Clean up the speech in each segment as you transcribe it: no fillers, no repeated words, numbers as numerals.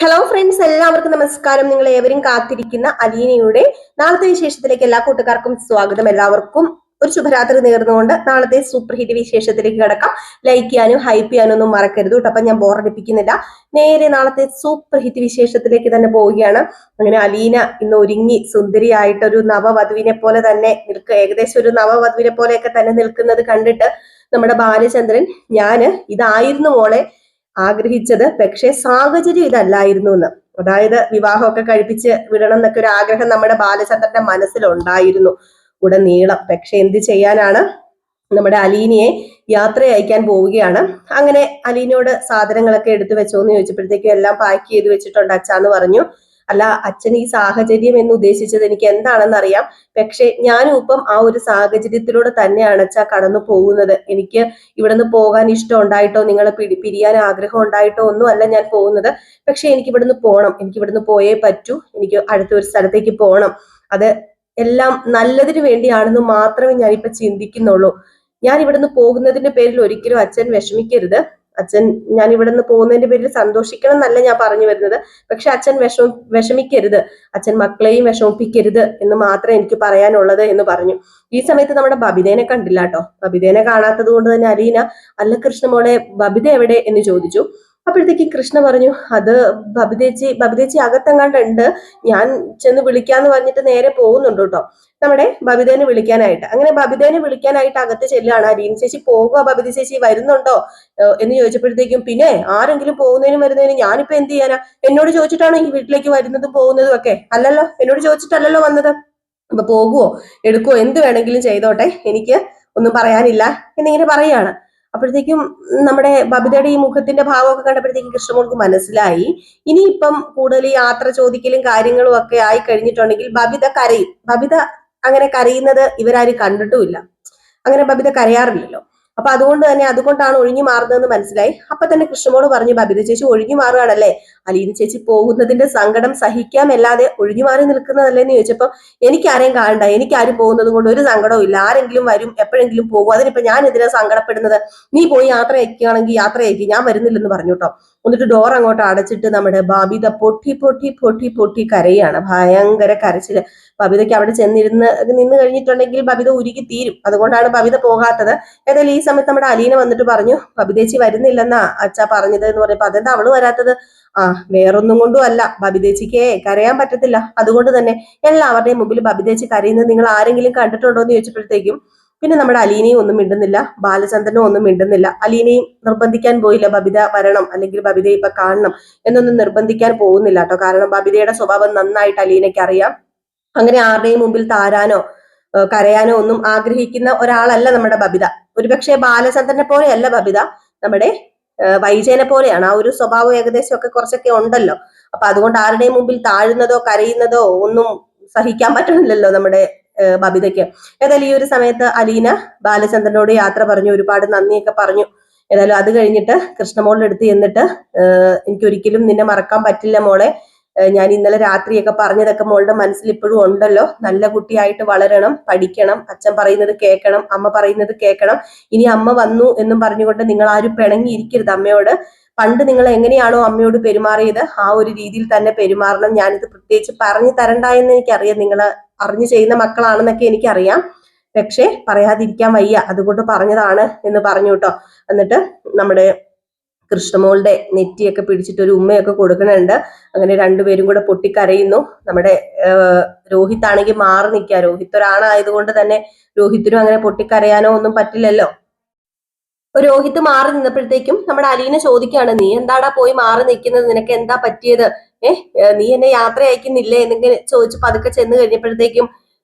Hello friends, എല്ലാവർക്കും നമസ്കാരം. നിങ്ങൾ ഏവരും കാത്തിരിക്കുന്ന അലീനയുടെ നാളത്തെ വിശേഷത്തിലേക്ക് എല്ലാ കൂട്ടുകാർക്കും സ്വാഗതം. എല്ലാവർക്കും ഒരു ശുഭരാത്രി നേർന്നുകൊണ്ട് നാളത്തെ സൂപ്പർ ഹിറ്റ് വിശേഷത്തിലേക്ക് കിടക്കാം. ലൈക്ക് ചെയ്യാനും ഹൈപ്പ് ചെയ്യാനും ഒന്നും മറക്കരുത് കേട്ടോ. അപ്പൊ ഞാൻ ബോറടിപ്പിക്കുന്നില്ല, നേരെ നാളത്തെ സൂപ്പർ ഹിറ്റ് വിശേഷത്തിലേക്ക് തന്നെ പോവുകയാണ്. അങ്ങനെ അലീന ഇന്ന് ഒരുങ്ങി സുന്ദരിയായിട്ടൊരു നവവധുവിനെ പോലെ തന്നെ നിൽക്കുക, ഏകദേശം ഒരു നവവധുവിനെ പോലെയൊക്കെ തന്നെ നിൽക്കുന്നത് കണ്ടിട്ട് നമ്മുടെ ബാലചന്ദ്രൻ, ഞാന് ഇതായിരുന്നു മോളെ ആഗ്രഹിച്ചത്, പക്ഷേ സാഹചര്യം ഇതല്ലായിരുന്നു എന്ന്. അതായത് വിവാഹമൊക്കെ കഴിപ്പിച്ച് വിടണം എന്നൊക്കെ ഒരു ആഗ്രഹം നമ്മുടെ ബാലചന്ദ്രന്റെ മനസ്സിലുണ്ടായിരുന്നു ഉടനീളം. പക്ഷെ എന്ത് ചെയ്യാനാണ്, നമ്മുടെ അലീനയെ യാത്ര അയക്കാൻ പോവുകയാണ്. അങ്ങനെ അലീനയോട് സാധനങ്ങളൊക്കെ എടുത്തു വെച്ചോന്ന് ചോദിച്ചപ്പോഴത്തേക്കും എല്ലാം പാക്ക് ചെയ്ത് വെച്ചിട്ടുണ്ട് അച്ഛാന്ന് പറഞ്ഞു. അല്ല അച്ഛൻ ഈ സാഹചര്യം എന്ന് ഉദ്ദേശിച്ചത് എനിക്ക് എന്താണെന്ന് അറിയാം, പക്ഷെ ഞാനും ഇപ്പം ആ ഒരു സാഹചര്യത്തിലൂടെ തന്നെയാണ് അച്ഛാ കടന്നു പോകുന്നത്. എനിക്ക് ഇവിടുന്ന് പോകാൻ ഇഷ്ടം ഉണ്ടായിട്ടോ നിങ്ങളെ പിരിയാൻ ആഗ്രഹം ഉണ്ടായിട്ടോ ഒന്നും അല്ല ഞാൻ പോകുന്നത്. പക്ഷെ എനിക്ക് ഇവിടുന്ന് പോകണം, എനിക്ക് ഇവിടുന്ന് പോയേ പറ്റൂ, എനിക്ക് അടുത്ത ഒരു സ്ഥലത്തേക്ക് പോകണം. അത് എല്ലാം നല്ലതിന് വേണ്ടിയാണെന്ന് മാത്രമേ ഞാനിപ്പോ ചിന്തിക്കുന്നുള്ളൂ. ഞാൻ ഇവിടുന്ന് പോകുന്നതിന്റെ പേരിൽ ഒരിക്കലും അച്ഛൻ വിഷമിക്കരുത്. അച്ഛൻ ഞാൻ ഇവിടുന്ന് പോകുന്നതിന്റെ പേരിൽ സന്തോഷിക്കണം എന്നല്ല ഞാൻ പറഞ്ഞു വരുന്നത്, പക്ഷെ അച്ഛൻ വിഷമിക്കരുത്, അച്ഛൻ മക്കളെയും വിഷമിപ്പിക്കരുത് എന്ന് മാത്രമേ എനിക്ക് പറയാനുള്ളത് എന്ന് പറഞ്ഞു. ഈ സമയത്ത് നമ്മുടെ ബബിതേനെ കണ്ടില്ല കേട്ടോ. ബബിതേനെ കാണാത്തത് കൊണ്ട് തന്നെ അലീന, അല്ല കൃഷ്ണമോളെ ബബിത എവിടെ എന്ന് ചോദിച്ചു. അപ്പോഴത്തേക്ക് കൃഷ്ണ പറഞ്ഞു, അത് ബബിതേച്ചി അകത്തെങ്ങാണ്ടുണ്ട്, ഞാൻ ചെന്ന് വിളിക്കാന്ന് പറഞ്ഞിട്ട് നേരെ പോകുന്നുണ്ട് കേട്ടോ, നമ്മുടെ ബബിതേനെ വിളിക്കാനായിട്ട്. അങ്ങനെ ബബിതേനെ വിളിക്കാനായിട്ട് അകത്ത് ചെല്ലുകയാണ്. അലീന ചേച്ചി പോകുക, ബബിത ചേച്ചി വരുന്നുണ്ടോ എന്ന് ചോദിച്ചപ്പോഴത്തേക്കും, പിന്നെ ആരെങ്കിലും പോകുന്നതിനും വരുന്നതിനും ഞാനിപ്പോ എന്ത് ചെയ്യാനാ, എന്നോട് ചോദിച്ചിട്ടാണ് ഈ വീട്ടിലേക്ക് വരുന്നതും പോകുന്നതും ഒക്കെ, അല്ലല്ലോ, എന്നോട് ചോദിച്ചിട്ടല്ലല്ലോ വന്നത്. അപ്പൊ പോകുവോ എടുക്കുവോ എന്ത് വേണമെങ്കിലും ചെയ്തോട്ടെ, എനിക്ക് ഒന്നും പറയാനില്ല എന്നിങ്ങനെ പറയാണ്. അപ്പോഴത്തേക്കും നമ്മുടെ ബബിതയുടെ ഈ മുഖത്തിന്റെ ഭാവമൊക്കെ കണ്ടപ്പോഴത്തേക്കും കൃഷ്ണമോൾക്ക് മനസ്സിലായി, ഇനിയിപ്പം കൂടുതൽ യാത്ര ചോദിക്കലും കാര്യങ്ങളും ഒക്കെ ആയി കഴിഞ്ഞിട്ടുണ്ടെങ്കിൽ ബബിത കരയും. ബബിത അങ്ങനെ കരയുന്നത് ഇവരാരും കണ്ടിട്ടുമില്ല, അങ്ങനെ ബബിത കരയാറില്ലല്ലോ. അപ്പൊ അതുകൊണ്ടാണ് ഒഴിഞ്ഞു മാറുന്നതെന്ന് മനസ്സിലായി. അപ്പൊ തന്നെ കൃഷ്ണമോള് പറഞ്ഞു, ബബിത ചേച്ചി ഒഴിഞ്ഞു മാറുകയാണല്ലേ, അലീന ചേച്ചി പോകുന്നതിന്റെ സങ്കടം സഹിക്കാമല്ലാതെ ഒഴിഞ്ഞു മാറി നിൽക്കുന്നതല്ലേ എന്ന് ചോദിച്ചപ്പോ, എനിക്കാരെയും കാണണ്ട, എനിക്കാരും പോകുന്നത് കൊണ്ട് ഒരു സങ്കടവും ഇല്ല, ആരെങ്കിലും വരും എപ്പോഴെങ്കിലും പോകും, അതിനിപ്പോ ഞാൻ എന്തിനാ സങ്കടപ്പെടുന്നത്, നീ പോയി യാത്ര അയക്കുകയാണെങ്കിൽ യാത്ര അയക്കും, ഞാൻ വരുന്നില്ലെന്ന് പറഞ്ഞു കേട്ടോ. എന്നിട്ട് ഡോർ അങ്ങോട്ട് അടച്ചിട്ട് നമ്മുടെ ബബിത പൊട്ടി പൊട്ടി പൊട്ടി പൊട്ടി കരയാണ്, ഭയങ്കര കരച്ചില്. ബബിതയ്ക്ക് അവിടെ നിന്ന് കഴിഞ്ഞിട്ടുണ്ടെങ്കിൽ ബബിത ഉരുകി തീരും, അതുകൊണ്ടാണ് ബബിത പോകാത്തത്. ഏതായാലും ഈ സമയത്ത് നമ്മുടെ അലീന വന്നിട്ട് പറഞ്ഞു, ബബിതേച്ചി വരുന്നില്ലെന്നാ അച്ഛാ പറഞ്ഞത് എന്ന് പറഞ്ഞപ്പോ, അതെന്താ അവള് വരാത്തത്? വേറൊന്നും കൊണ്ടും അല്ല, ബബിതേച്ചിക്ക് കരയാൻ പറ്റത്തില്ല, അതുകൊണ്ട് തന്നെ എല്ലാവരുടെയും മുമ്പിൽ ബബിതേച്ചി കരയുന്നത് നിങ്ങൾ ആരെങ്കിലും കണ്ടിട്ടുണ്ടോ എന്ന് ചോദിച്ചപ്പോഴത്തേക്കും പിന്നെ നമ്മുടെ അലീനയും ഒന്നും മിണ്ടുന്നില്ല, ബാലചന്ദ്രനും ഒന്നും മിണ്ടുന്നില്ല. അലീനയും നിർബന്ധിക്കാൻ പോയില്ല ബബിത വരണം അല്ലെങ്കിൽ ബബിതയെ ഇപ്പൊ കാണണം എന്നൊന്നും നിർബന്ധിക്കാൻ പോകുന്നില്ല കേട്ടോ. കാരണം ബബിതയുടെ സ്വഭാവം നന്നായിട്ട് അലീനയ്ക്ക് അറിയാം. അങ്ങനെ ആരുടെയും മുമ്പിൽ താരാനോ കരയാനോ ഒന്നും ആഗ്രഹിക്കുന്ന ഒരാളല്ല നമ്മുടെ ബബിത. ഒരുപക്ഷെ ബാലചന്ദ്രനെ പോലെയല്ല ബബിത, നമ്മുടെ വൈജയനെ പോലെയാണ്. ആ ഒരു സ്വഭാവം ഏകദേശം ഒക്കെ കുറച്ചൊക്കെ ഉണ്ടല്ലോ. അപ്പൊ അതുകൊണ്ട് ആരുടെയും മുമ്പിൽ താഴുന്നതോ കരയുന്നതോ ഒന്നും സഹിക്കാൻ പറ്റണില്ലല്ലോ നമ്മുടെ ബബിതയ്ക്ക്. ഏതായാലും ഈ ഒരു സമയത്ത് അലീന ബാലചന്ദ്രനോട് യാത്ര പറഞ്ഞു, ഒരുപാട് നന്ദിയൊക്കെ പറഞ്ഞു. ഏതായാലും അത് കഴിഞ്ഞിട്ട് കൃഷ്ണമോളുടെ അടുത്ത് ചെന്നിട്ട്, എനിക്കൊരിക്കലും നിന്നെ മറക്കാൻ പറ്റില്ല മോളെ, ഞാൻ ഇന്നലെ രാത്രിയൊക്കെ പറഞ്ഞതൊക്കെ മോളുടെ മനസ്സിൽ ഇപ്പോഴും ഉണ്ടല്ലോ, നല്ല കുട്ടിയായിട്ട് വളരണം, പഠിക്കണം, അച്ഛൻ പറയുന്നത് കേൾക്കണം, അമ്മ പറയുന്നത് കേൾക്കണം. ഇനി അമ്മ വന്നു എന്നും പറഞ്ഞുകൊണ്ട് നിങ്ങൾ ആരും പിണങ്ങിയിരിക്കരുത് അമ്മയോട്. പണ്ട് നിങ്ങൾ എങ്ങനെയാണോ അമ്മയോട് പെരുമാറിയത് ആ ഒരു രീതിയിൽ തന്നെ പെരുമാറണം. ഞാനിത് പ്രത്യേകിച്ച് പറഞ്ഞു തരണ്ട എന്ന് എനിക്കറിയാം, നിങ്ങൾ അറിഞ്ഞു ചെയ്യുന്ന മക്കളാണെന്നൊക്കെ എനിക്കറിയാം, പക്ഷെ പറയാതിരിക്കാൻ വയ്യ, അതുകൊണ്ട് പറഞ്ഞതാണ് എന്ന് പറഞ്ഞു കേട്ടോ. എന്നിട്ട് നമ്മുടെ കൃഷ്ണമോളുടെ നെറ്റിയൊക്കെ പിടിച്ചിട്ട് ഒരു ഉമ്മയൊക്കെ കൊടുക്കുന്നുണ്ട്. അങ്ങനെ രണ്ടുപേരും കൂടെ പൊട്ടിക്കരയുന്നു. നമ്മുടെ രോഹിത് ആണെങ്കിൽ മാറി നിൽക്കുക, രോഹിത് ഒരാണായതുകൊണ്ട് തന്നെ രോഹിത്തിനും അങ്ങനെ പൊട്ടിക്കരയാനോ ഒന്നും പറ്റില്ലല്ലോ. രോഹിത് മാറി നിന്നപ്പോഴത്തേക്കും നമ്മുടെ അലീന ചോദിക്കുകയാണ്, നീ എന്താടാ പോയി മാറി നിൽക്കുന്നത്, നിനക്ക് എന്താ പറ്റിയത്, നീ എന്നെ യാത്ര അയക്കുന്നില്ലേ എന്നിങ്ങനെ ചോദിച്ചു പതുക്കെ ചെന്ന് കഴിഞ്ഞപ്പോഴത്തേക്കും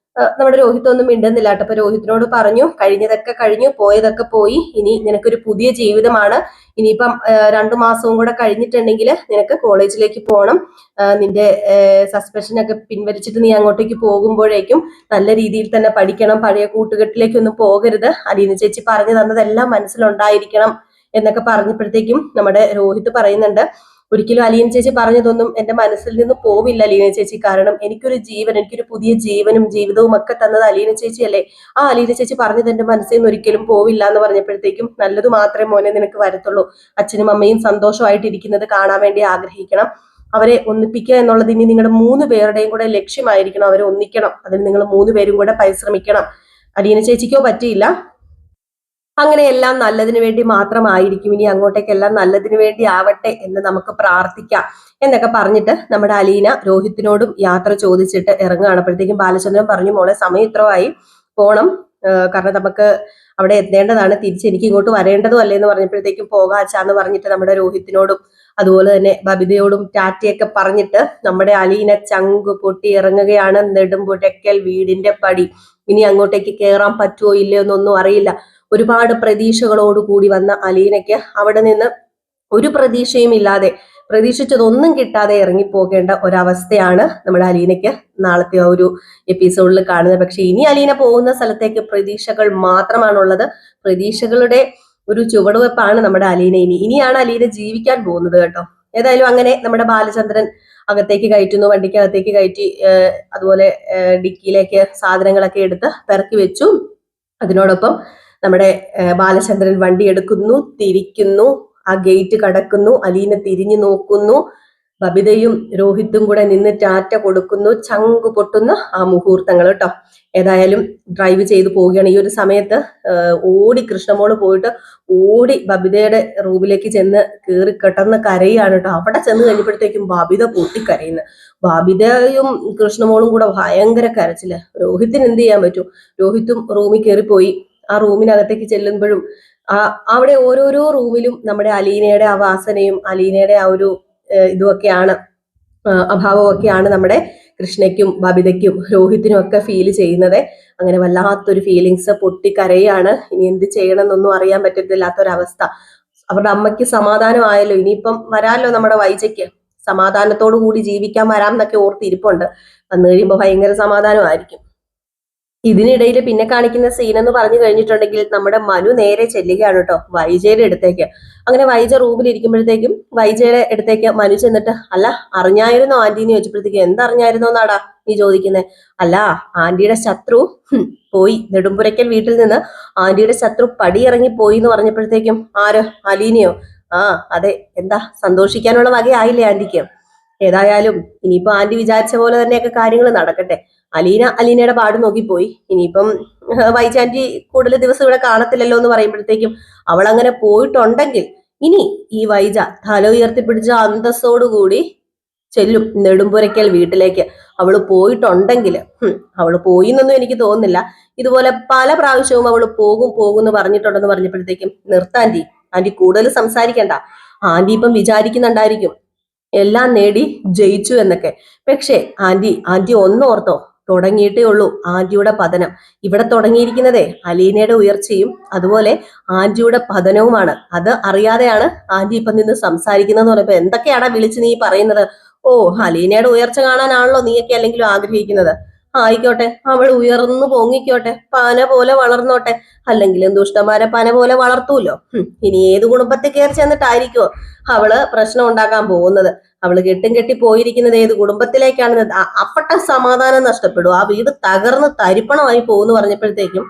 നമ്മുടെ രോഹിത് ഒന്നും മിണ്ടുന്നില്ല കേട്ടോ. അപ്പൊ രോഹിത്തിനോട് പറഞ്ഞു, കഴിഞ്ഞതൊക്കെ കഴിഞ്ഞു, പോയതൊക്കെ പോയി, ഇനി നിനക്കൊരു പുതിയ ജീവിതമാണ്. ഇനിയിപ്പം 2 മാസവും കൂടെ കഴിഞ്ഞിട്ടുണ്ടെങ്കിൽ നിനക്ക് കോളേജിലേക്ക് പോകണം. നിന്റെ സസ്പെൻഷനൊക്കെ പിൻവലിച്ചിട്ട് നീ അങ്ങോട്ടേക്ക് പോകുമ്പോഴേക്കും നല്ല രീതിയിൽ തന്നെ പഠിക്കണം, പഴയ കൂട്ടുകെട്ടിലേക്കൊന്നും പോകരുത്, അലീന ചേച്ചി പറഞ്ഞു തന്നതെല്ലാം മനസ്സിലുണ്ടായിരിക്കണം എന്നൊക്കെ പറഞ്ഞപ്പോഴത്തേക്കും നമ്മുടെ രോഹിത് പറയുന്നുണ്ട്, ഒരിക്കലും അലീന ചേച്ചി പറഞ്ഞതൊന്നും എന്റെ മനസ്സിൽ നിന്ന് പോവില്ല അലീന ചേച്ചി, കാരണം എനിക്കൊരു പുതിയ ജീവനും ജീവിതവും ഒക്കെ തന്നത് അലീന ചേച്ചി അല്ലേ, ആ അലീന ചേച്ചി പറഞ്ഞത് എന്റെ മനസ്സിൽ നിന്ന് ഒരിക്കലും പോവില്ല എന്ന് പറഞ്ഞപ്പോഴത്തേക്കും, നല്ലത് മാത്രമേ മോനെ നിനക്ക് വരത്തുള്ളൂ, അച്ഛനും അമ്മയും സന്തോഷമായിട്ടിരിക്കുന്നത് കാണാൻ വേണ്ടി ആഗ്രഹിക്കണം, അവരെ ഒന്നിപ്പിക്കുക എന്നുള്ളത് ഇനി നിങ്ങളുടെ 3 പേരുടെയും കൂടെ ലക്ഷ്യമായിരിക്കണം. അവരെ ഒന്നിക്കണം. അതിന് നിങ്ങൾ 3 പേരും കൂടെ പരിശ്രമിക്കണം. അലീന ചേച്ചിക്കോ പറ്റിയില്ല. അങ്ങനെ എല്ലാം നല്ലതിന് വേണ്ടി മാത്രമായിരിക്കും. ഇനി അങ്ങോട്ടേക്കെല്ലാം നല്ലതിന് വേണ്ടി ആവട്ടെ എന്ന് നമുക്ക് പ്രാർത്ഥിക്കാം എന്നൊക്കെ പറഞ്ഞിട്ട് നമ്മുടെ അലീന രോഹിത്തിനോടും യാത്ര ചോദിച്ചിട്ട് ഇറങ്ങുകയാണ്. അപ്പോഴത്തേക്കും ബാലചന്ദ്രൻ പറഞ്ഞു, മോളെ സമയം ഇത്രമായി, പോണം, കാരണം നമുക്ക് അവിടെ എത്തേണ്ടതാണ്, തിരിച്ച് എനിക്ക് ഇങ്ങോട്ട് വരേണ്ടതും അല്ലേ എന്ന് പറഞ്ഞപ്പോഴത്തേക്കും പോകാച്ചാന്ന് പറഞ്ഞിട്ട് നമ്മുടെ രോഹിത്തിനോടും അതുപോലെ തന്നെ ബബിതയോടും ടാറ്റയൊക്കെ പറഞ്ഞിട്ട് നമ്മുടെ അലീന ചങ്കു പൊട്ടി ഇറങ്ങുകയാണ്. നെടുമ്പുഴയ്ക്കൽ വീടിന്റെ പടി. ഇനി അങ്ങോട്ടേക്ക് കയറാൻ പറ്റുമോ ഇല്ലയോ എന്നൊന്നും അറിയില്ല. ഒരുപാട് പ്രതീക്ഷകളോടുകൂടി വന്ന അലീനയ്ക്ക് അവിടെ നിന്ന് ഒരു പ്രതീക്ഷയും ഇല്ലാതെ, പ്രതീക്ഷിച്ചതൊന്നും കിട്ടാതെ ഇറങ്ങിപ്പോകേണ്ട ഒരവസ്ഥയാണ് നമ്മുടെ അലീനയ്ക്ക് നാളത്തെ ആ ഒരു എപ്പിസോഡിൽ കാണുന്നത്. പക്ഷെ ഇനി അലീന പോകുന്ന സ്ഥലത്തേക്ക് പ്രതീക്ഷകൾ മാത്രമാണുള്ളത്. പ്രതീക്ഷകളുടെ ഒരു ചുവടുവെപ്പാണ് നമ്മുടെ അലീന. ഇനിയാണ് അലീന ജീവിക്കാൻ പോകുന്നത് കേട്ടോ. ഏതായാലും അങ്ങനെ നമ്മുടെ ബാലചന്ദ്രൻ അകത്തേക്ക് കയറ്റുന്നു, വണ്ടിക്കകത്തേക്ക് കയറ്റി, അതുപോലെ ഡിക്കിയിലേക്ക് സാധനങ്ങളൊക്കെ എടുത്ത് പെറക്കി വെച്ചു. അതിനോടൊപ്പം നമ്മുടെ ബാലചന്ദ്രൻ വണ്ടി എടുക്കുന്നു, തിരിക്കുന്നു, ആ ഗേറ്റ് കടക്കുന്നു, അലീന തിരിഞ്ഞു നോക്കുന്നു, ബബിതയും രോഹിത്തും കൂടെ നിന്ന് ടാറ്റ കൊടുക്കുന്നു. ചങ്കു പൊട്ടുന്ന ആ മുഹൂർത്തങ്ങൾ കേട്ടോ. ഏതായാലും ഡ്രൈവ് ചെയ്ത് പോവുകയാണ്. ഈ ഒരു സമയത്ത് ഓടി കൃഷ്ണമോള് പോയിട്ട് ഓടി ബബിതയുടെ റൂമിലേക്ക് ചെന്ന് കയറി കിടന്ന് കരയാണ് കേട്ടോ. അവിടെ ചെന്ന് കഴിഞ്ഞപ്പോഴത്തേക്കും ബബിത പൊട്ടിക്കരയുന്നു. ബബിതയും കൃഷ്ണമോളും കൂടെ ഭയങ്കര കരച്ചില്. രോഹിത്തിന് എന്ത് ചെയ്യാൻ പറ്റും? രോഹിത്തും റൂമിൽ കയറിപ്പോയി. ആ റൂമിനകത്തേക്ക് ചെല്ലുമ്പോഴും അവിടെ ഓരോരോ റൂമിലും നമ്മുടെ അലീനയുടെ ആ വാസനയും അലീനയുടെ ആ ഒരു ഇതുമൊക്കെയാണ്, അഭാവമൊക്കെയാണ് നമ്മുടെ കൃഷ്ണയ്ക്കും ബബിതയ്ക്കും രോഹിത്തിനും ഒക്കെ ഫീൽ ചെയ്യുന്നത്. അങ്ങനെ വല്ലാത്തൊരു ഫീലിങ്സ്, പൊട്ടിക്കരയാണ്. ഇനി എന്ത് ചെയ്യണം എന്നൊന്നും അറിയാൻ പറ്റത്തില്ലാത്തൊരവസ്ഥ. അവരുടെ അമ്മയ്ക്ക് സമാധാനമായല്ലോ, ഇനിയിപ്പം വരാമല്ലോ നമ്മുടെ വൈജയ്ക്ക്, സമാധാനത്തോടു കൂടി ജീവിക്കാൻ വരാം എന്നൊക്കെ ഓർത്തിരിപ്പുണ്ട്. വന്നു കഴിയുമ്പോൾ ഭയങ്കര സമാധാനമായിരിക്കും. ഇതിനിടയിൽ പിന്നെ കാണിക്കുന്ന സീൻ എന്ന് പറഞ്ഞു കഴിഞ്ഞിട്ടുണ്ടെങ്കിൽ നമ്മുടെ മനു നേരെ ചെല്ലുകയാണ് കേട്ടോ വൈജയുടെ അടുത്തേക്ക്. അങ്ങനെ വൈജ റൂമിൽ ഇരിക്കുമ്പോഴത്തേക്കും വൈജയുടെ അടുത്തേക്ക് മനു ചെന്നിട്ട്, അല്ല അറിഞ്ഞായിരുന്നോ ആന്റിന്ന് ചോദിച്ചപ്പോഴത്തേക്കും, എന്തറിഞ്ഞായിരുന്നോ എന്നാടാ നീ ചോദിക്കുന്നത്? അല്ല, ആന്റിയുടെ ശത്രു പോയി, നെടുമ്പുരയ്ക്കൽ വീട്ടിൽ നിന്ന് ആന്റിയുടെ ശത്രു പടിയിറങ്ങി പോയി എന്ന് പറഞ്ഞപ്പോഴത്തേക്കും, ആരോ? അലീനയോ? ആ അതെ, എന്താ സന്തോഷിക്കാനുള്ള വകയായില്ലേ ആന്റിക്ക്? ഏതായാലും ഇനിയിപ്പോ ആന്റി വിചാരിച്ച പോലെ തന്നെയൊക്കെ കാര്യങ്ങൾ നടക്കട്ടെ. അലീനയുടെ പാട് നോക്കിപ്പോയി. ഇനിയിപ്പം വൈജാന്റി കൂടുതൽ ദിവസം ഇവിടെ കാണത്തില്ലല്ലോ എന്ന് പറയുമ്പോഴത്തേക്കും, അവൾ അങ്ങനെ പോയിട്ടുണ്ടെങ്കിൽ ഇനി ഈ വൈജ തല ഉയർത്തിപ്പിടിച്ച അന്തസ്സോടുകൂടി ചെല്ലും നെടുമ്പുരയ്ക്കൽ വീട്ടിലേക്ക്. അവള് പോയിട്ടുണ്ടെങ്കിൽ, അവള് പോയി എന്നൊന്നും എനിക്ക് തോന്നുന്നില്ല. ഇതുപോലെ പല പ്രാവശ്യവും അവള് പോകും എന്ന് പറഞ്ഞിട്ടുണ്ടെന്ന് പറഞ്ഞപ്പോഴത്തേക്കും, നിർത്താന്റി, ആന്റി കൂടുതൽ സംസാരിക്കണ്ട. ആന്റി ഇപ്പം വിചാരിക്കുന്നുണ്ടായിരിക്കും എല്ലാം നേടി ജയിച്ചു എന്നൊക്കെ. പക്ഷേ ആന്റി ഒന്നോർത്തോ, തുടങ്ങിയിട്ടേ ഉള്ളൂ ആന്റിയുടെ പതനം. ഇവിടെ തുടങ്ങിയിരിക്കുന്നതേ അലീനയുടെ ഉയർച്ചയും അതുപോലെ ആന്റിയുടെ പതനവുമാണ്. അത് അറിയാതെയാണ് ആന്റി ഇപ്പം നിന്ന് സംസാരിക്കുന്നതെന്ന് പറഞ്ഞപ്പോ, എന്തൊക്കെയാടാ വിളിച്ച് നീ പറയുന്നത്? ഓ, അലീനയുടെ ഉയർച്ച കാണാനാണല്ലോ നീയൊക്കെ അല്ലെങ്കിലും ആഗ്രഹിക്കുന്നത്. ആയിക്കോട്ടെ, അവൾ ഉയർന്നു പൊങ്ങിക്കോട്ടെ, പന പോലെ വളർന്നോട്ടെ. അല്ലെങ്കിലും ദുഷ്ടന്മാരെ പന പോലെ വളർത്തൂല്ലോ. ഇനി ഏത് കുടുംബത്തിൽ കയറി ചെന്നിട്ടായിരിക്കോ അവള് പ്രശ്നം ഉണ്ടാക്കാൻ പോകുന്നത്? അവള് കെട്ടി പോയിരിക്കുന്നത് ഏത് കുടുംബത്തിലേക്കാണ്? അപ്പട്ട സമാധാനം നഷ്ടപ്പെടും. ആ വീട് തകർന്ന് തരിപ്പണമായി പോകുന്നു പറഞ്ഞപ്പോഴത്തേക്കും,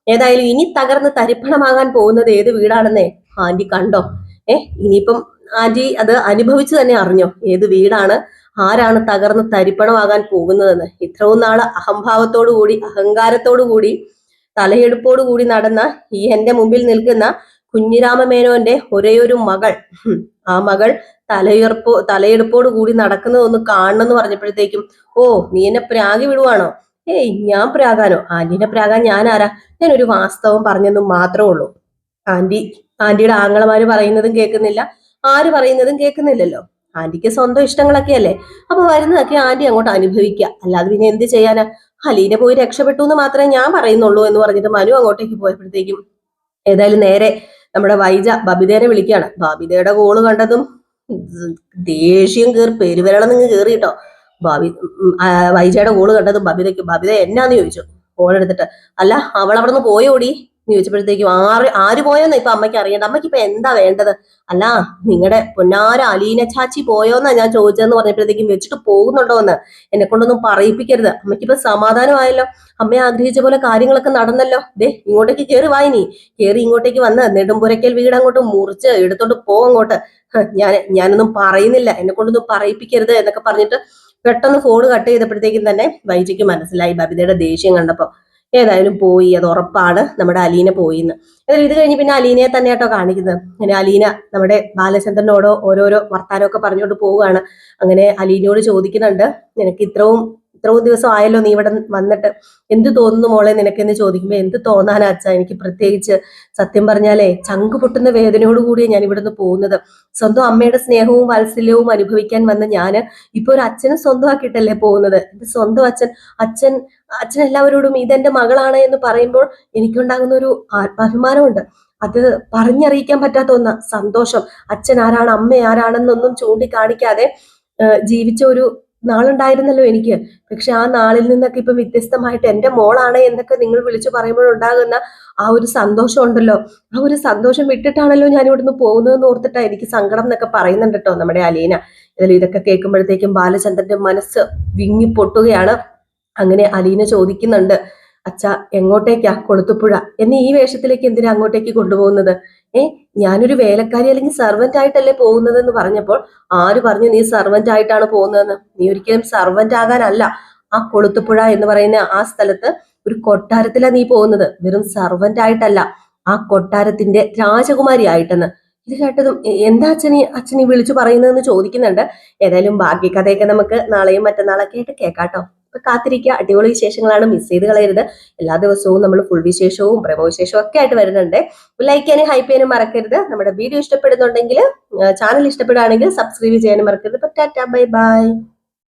ഏതായാലും ഇനി തകർന്ന് തരിപ്പണമാകാൻ പോകുന്നത് ഏത് വീടാണെന്നേ ആന്റി കണ്ടോ? ഇനിയിപ്പം ആന്റി അത് അനുഭവിച്ചു തന്നെ അറിഞ്ഞോ ഏത് വീടാണ്, ആരാണ് തകർന്ന് തരിപ്പണമാകാൻ പോകുന്നതെന്ന്. ഇത്രയും നാള് അഹംഭാവത്തോടു കൂടി, അഹങ്കാരത്തോടു കൂടി, തലയെടുപ്പോടു കൂടി നടന്ന ഈ എന്റെ മുമ്പിൽ നിൽക്കുന്ന കുഞ്ഞിരാമമേനോന്റെ ഒരേയൊരു മകൾ, ആ മകൾ തലയെടുപ്പോട് കൂടി നടക്കുന്നതൊന്ന് കാണണമെന്ന് പറഞ്ഞപ്പോഴത്തേക്കും, ഓ നീ എന്നെ പ്രാഗി വിടുവാണോ? ഏയ്, ഞാൻ പ്രാകാനോ? ആന്റീനെ പ്രാകാൻ ഞാൻ ആരാ? ഞാനൊരു വാസ്തവം പറഞ്ഞെന്നും മാത്രമേ ഉള്ളൂ. ആന്റിയുടെ ആങ്ങളമാര് പറയുന്നതും കേൾക്കുന്നില്ല, ആര് പറയുന്നതും കേൾക്കുന്നില്ലല്ലോ. ആന്റിക്ക് സ്വന്തം ഇഷ്ടങ്ങളൊക്കെ അല്ലേ, അപ്പൊ വരുന്നതൊക്കെ ആന്റി അങ്ങോട്ട് അനുഭവിക്കുക, അല്ലാതെ പിന്നെ എന്ത് ചെയ്യാനാ? അലീന പോയി രക്ഷപ്പെട്ടു എന്ന് മാത്രമേ ഞാൻ പറയുന്നുള്ളൂ എന്ന് പറഞ്ഞിട്ട് മനു അങ്ങോട്ടേക്ക് പോയപ്പോഴത്തേക്കും, ഏതായാലും നേരെ നമ്മുടെ വൈജ ബബിതേനെ വിളിക്കുകയാണ്. ബബിതയുടെ കോള് കണ്ടതും ദേഷ്യം പെരുവിരളം നിങ്ങൾ കേറിട്ടോ. വൈജയുടെ കോള് കണ്ടതും ബബിത എന്നാന്ന് ചോദിച്ചു ഫോൺ എടുത്തിട്ട്. അല്ല, അവൾ അവിടെ നിന്ന് പോയോടി എന്ന് ചോദിച്ചപ്പോഴത്തേക്കും, ആര് പോയോന്നാ ഇപ്പൊ അമ്മയ്ക്ക് അറിയണ്ട, അമ്മയ്ക്ക് ഇപ്പൊ എന്താ വേണ്ടത്? അല്ല, നിങ്ങളുടെ പൊന്നാര അലീന ചാച്ചി പോയോന്നാ ഞാൻ ചോദിച്ചതെന്ന് പറഞ്ഞപ്പോഴത്തേക്കും, വെച്ചിട്ട് പോകുന്നുണ്ടോ എന്ന് എന്നെ കൊണ്ടൊന്നും പറയിപ്പിക്കരുത്, അമ്മയ്ക്കിപ്പോ സമാധാനമായല്ലോ, അമ്മയെ ആഗ്രഹിച്ച പോലെ കാര്യങ്ങളൊക്കെ നടന്നല്ലോ. ഇങ്ങോട്ടേക്ക് കയറി വായിനി, കയറി ഇങ്ങോട്ടേക്ക് വന്ന് നെടുമ്പുരയ്ക്കൽ വീട് അങ്ങോട്ട് മുറിച്ച് എടുത്തോണ്ട് അങ്ങോട്ട്. ഞാനൊന്നും പറയുന്നില്ല, എന്നെ കൊണ്ടൊന്നും പറയിപ്പിക്കരുത് എന്നൊക്കെ പറഞ്ഞിട്ട് പെട്ടെന്ന് ഫോൺ കട്ട് ചെയ്തപ്പോഴത്തേക്കും തന്നെ വൈജിക്ക് മനസ്സിലായി ബബിതയുടെ ദേഷ്യം കണ്ടപ്പോ. ഏതായാലും പോയി, അത് ഉറപ്പാണ്, നമ്മുടെ അലീന പോയിന്ന്. ഇത് കഴിഞ്ഞ് പിന്നെ അലീനയെ തന്നെ കേട്ടോ കാണിക്കുന്നത്. അങ്ങനെ അലീന നമ്മുടെ ബാലചന്ദ്രനോടോ ഓരോരോ വർത്താനമൊക്കെ പറഞ്ഞുകൊണ്ട് പോവുകയാണ്. അങ്ങനെ അലീനയോട് ചോദിക്കുന്നുണ്ട്, നിനക്ക് ഇത്രയും ദിവസം ആയല്ലോ നീ ഇവിടെ വന്നിട്ട്, എന്ത് തോന്നുന്നു മോളെ നിനക്കെന്ന് ചോദിക്കുമ്പോ എന്ത് തോന്നാനാ അച്ഛാ, എനിക്ക് പ്രത്യേകിച്ച് സത്യം പറഞ്ഞാലേ ചങ്ക് പൊട്ടുന്ന വേദനയോടുകൂടിയാണ് ഞാൻ ഇവിടുന്ന് പോകുന്നത്. സ്വന്തം അമ്മയുടെ സ്നേഹവും വാത്സല്യവും അനുഭവിക്കാൻ വന്ന ഞാന് ഇപ്പൊ ഒരു അച്ഛനെ സ്വന്തമാക്കിയിട്ടല്ലേ പോകുന്നത്. എന്റെ സ്വന്തം അച്ഛൻ എല്ലാവരോടും ഇതെന്റെ മകളാണ് എന്ന് പറയുമ്പോൾ എനിക്കുണ്ടാകുന്ന ഒരു ആത്മാഭിമാനമുണ്ട്. അത് പറഞ്ഞറിയിക്കാൻ പറ്റാത്ത ഒന്ന സന്തോഷം. അച്ഛൻ ആരാണ് അമ്മ ആരാണെന്നൊന്നും ചൂണ്ടിക്കാണിക്കാതെ ജീവിച്ച ഒരു നാളുണ്ടായിരുന്നല്ലോ എനിക്ക്. പക്ഷെ ആ നാളിൽ നിന്നൊക്കെ ഇപ്പൊ വ്യത്യസ്തമായിട്ട് എന്റെ മോളാണ് എന്നൊക്കെ നിങ്ങൾ വിളിച്ചു പറയുമ്പോഴുണ്ടാകുന്ന ആ ഒരു സന്തോഷം ഉണ്ടല്ലോ, ആ ഒരു സന്തോഷം വിട്ടിട്ടാണല്ലോ ഞാൻ ഇവിടുന്ന് പോകുന്നതെന്ന് ഓർത്തിട്ടാ എനിക്ക് സങ്കടം എന്നൊക്കെ പറയുന്നുണ്ട് കേട്ടോ നമ്മുടെ അലീന. ഇതൊക്കെ കേൾക്കുമ്പോഴത്തേക്കും ബാലചന്ദ്രന്റെ മനസ്സ് വിങ്ങി പൊട്ടുകയാണ്. അങ്ങനെ അലീന ചോദിക്കുന്നുണ്ട്, അച്ഛ എങ്ങോട്ടേക്കാ കൊളുത്തുപുഴ എന്ന് ഈ വേഷത്തിലേക്ക് എന്തിനാ അങ്ങോട്ടേക്ക് കൊണ്ടുപോകുന്നത്? ഞാനൊരു വേലക്കാരി അല്ലെങ്കിൽ സർവന്റ് ആയിട്ടല്ലേ പോകുന്നത് എന്ന് പറഞ്ഞപ്പോൾ ആര് പറഞ്ഞു നീ സർവന്റ് ആയിട്ടാണ് പോകുന്നതെന്ന്? നീ ഒരിക്കലും സർവന്റ് ആകാനല്ല. ആ കൊളുത്തുപുഴ എന്ന് പറയുന്ന ആ സ്ഥലത്ത് ഒരു കൊട്ടാരത്തിലാണ് നീ പോകുന്നത്, വെറും സർവന്റ് ആയിട്ടല്ല, ആ കൊട്ടാരത്തിന്റെ രാജകുമാരി ആയിട്ടെന്ന്. ഇത് കേട്ടതും എന്താ അച്ഛനെ വിളിച്ചു പറയുന്നതെന്ന് ചോദിക്കുന്നുണ്ട്. ഏതായാലും ബാക്കി കഥയൊക്കെ നമുക്ക് നാളെയും മറ്റന്നാളൊക്കെ ആയിട്ട് കേൾക്കാട്ടോ. അപ്പൊ കാത്തിരിക്കുക, അടിപൊളി വിശേഷങ്ങളാണ്, മിസ് ചെയ്ത് കളയരുത്. എല്ലാ ദിവസവും നമ്മൾ ഫുൾ വിശേഷവും പ്രമോ ഒക്കെ ആയിട്ട് വരുന്നുണ്ട്. ലൈക്ക് ചെയ്യാനും ഹൈപ്പ് ചെയ്യാനും മറക്കരുത്. നമ്മുടെ വീഡിയോ ഇഷ്ടപ്പെടുന്നുണ്ടെങ്കിൽ, ചാനൽ ഇഷ്ടപ്പെടുകയാണെങ്കിൽ സബ്സ്ക്രൈബ് ചെയ്യാനും മറക്കരുത്. Tata bye bye.